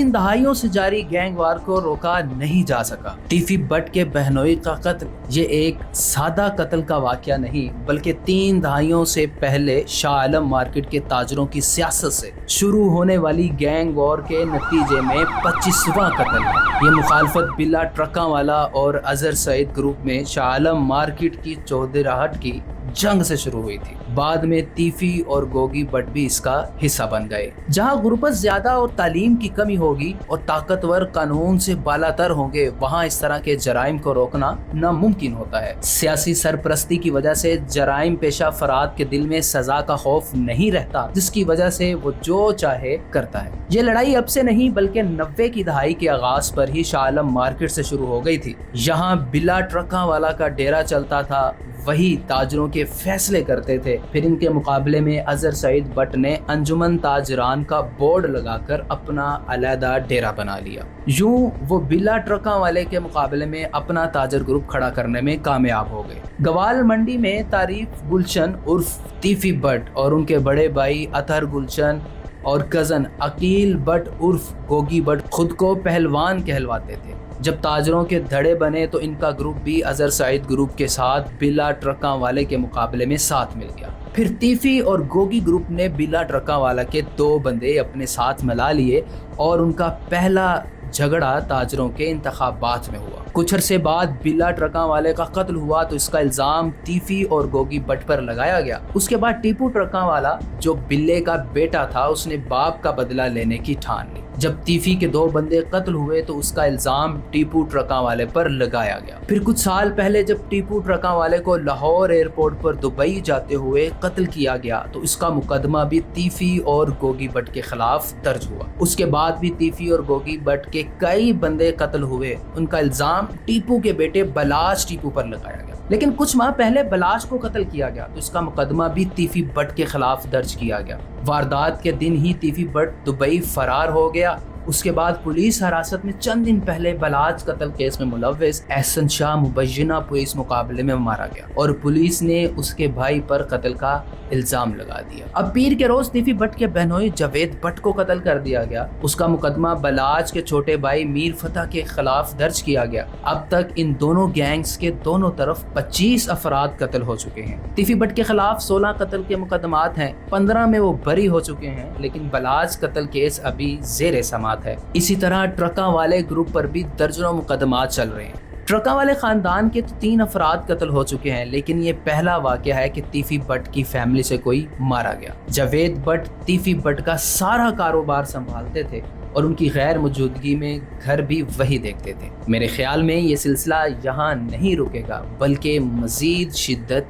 लेकिन दहाइयों से जारी गैंग वार को रोका नहीं जा सका। टीफी बट के बहनोई का कत्ल ये एक सादा कत्ल का वाकया नहीं, बल्कि 3 दहाइयों से पहले शाह आलम मार्केट के ताजरों की सियासत से शुरू होने वाली गैंग वॉर के नतीजे में 25वां कत्ल है। ये मुखालफत बिल्ला ट्रका वाला और अजहर सईद ग्रुप में शाह आलम मार्केट की चौधराहट की जंग से शुरू हुई थी। बाद में तीफी और गोगी बट भी इसका हिस्सा बन गए। जहां गुर्बत ज्यादा और तालीम की कमी होगी और ताकतवर कानून से बालातर होंगे, वहां इस तरह के जराइम को रोकना नामुमकिन होता है। सियासी सरपरस्ती की वजह से जराइम पेशा अफराद के दिल में सजा का खौफ नहीं रहता, जिसकी वजह से वो जो चाहे करता है। ये लड़ाई अब से नहीं बल्कि 90 की दहाई के आगाज पर ही शाह आलम मार्केट से शुरू हो गई थी। यहाँ बिल्ला ट्रका वाला का डेरा चलता था, वही ताजरों के फैसले करते थे। फिर इनके मुकाबले में अजहर सईद बट ने अंजुमन ताजरान का बोर्ड लगाकर अपना अलहदा डेरा बना लिया। यूं वो बिल्ला ट्रका वाले के मुकाबले में अपना ताजर ग्रुप खड़ा करने में कामयाब हो गए। गवाल मंडी में तारीफ गुलशन उर्फ तीफी बट और उनके बड़े भाई अतहर गुलशन और कजन अकील बट उर्फ गोगी बट खुद को पहलवान कहलवाते थे। जब ताजरों के धड़े बने तो इनका ग्रुप भी अजहर सईद ग्रुप के साथ बिल्ला ट्रका वाले के मुकाबले में साथ मिल गया। फिर तीफी और गोगी ग्रुप ने बिल्ला ट्रका वाला के 2 बंदे अपने साथ मिला लिए और उनका पहला झगड़ा ताजरों के इंतखाबात में हुआ। कुछ अरसे बाद बिल्ला ट्रका वाले का कत्ल हुआ तो इसका इल्जाम तीफी और गोगी बट पर लगाया गया। उसके बाद टीपू ट्रका वाला जो बिल्ले का बेटा था, उसने बाप का बदला लेने की ठान ली। जब तीफी के 2 बंदे कत्ल हुए तो उसका इल्जाम टीपू ट्रका वाले पर लगाया गया। फिर कुछ साल पहले जब टीपू ट्रका वाले को लाहौर एयरपोर्ट पर दुबई जाते हुए कत्ल किया गया तो इसका मुकदमा भी तीफी और गोगी बट के खिलाफ दर्ज हुआ। उसके बाद भी तीफी और गोगी बट के कई बंदे कत्ल हुए। उनका इल्जाम टीपू के बेटे बलाश टीपू पर लगाया गया। लेकिन कुछ माह पहले बलाश को कत्ल किया गया तो इसका मुकदमा भी तीफी बट के खिलाफ दर्ज किया गया। वारदात के दिन ही तीफी बट दुबई फरार हो गया। उसके बाद पुलिस हिरासत में चंद दिन पहले बलाज कत्ल केस में मुलव्विस एहसन शाह मुबैना पुलिस मुकाबले में मारा गया और पुलिस ने उसके भाई पर कत्ल का इल्जाम लगा दिया। अब पीर के रोज तीफी बट के बहनोई जावेद बट को कत्ल कर दिया गया। उसका मुकदमा बलाज के छोटे भाई मीर फतह के खिलाफ दर्ज किया गया। अब तक इन दोनों गैंग्स के दोनों तरफ 25 अफराद कत्ल हो चुके हैं। तीफी बट के खिलाफ 16 कत्ल के मुकदमात हैं, 15 में वो बरी हो चुके हैं, लेकिन बलाज कत्ल केस अभी जेर समाअत है। इसी तरह ट्रका वाले ग्रुप पर भी दर्जनों मुकदमात चल रहे हैं। ट्रका वाले खानदान के तो 3 अफराद कत्ल हो चुके हैं, लेकिन ये पहला वाकया है कि तीफी बट की फैमिली से कोई मारा गया। जावेद बट तीफी बट का सारा कारोबार संभालते थे और उनकी गैर मौजूदगी में घर भी वही देखते थे। मेरे ख्याल में ये सिलसिला यहाँ नहीं रुकेगा, बल्कि मजीद शिद्दत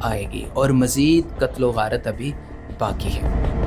आएगी और मजीद कत्लो गारत अभी बाकी है।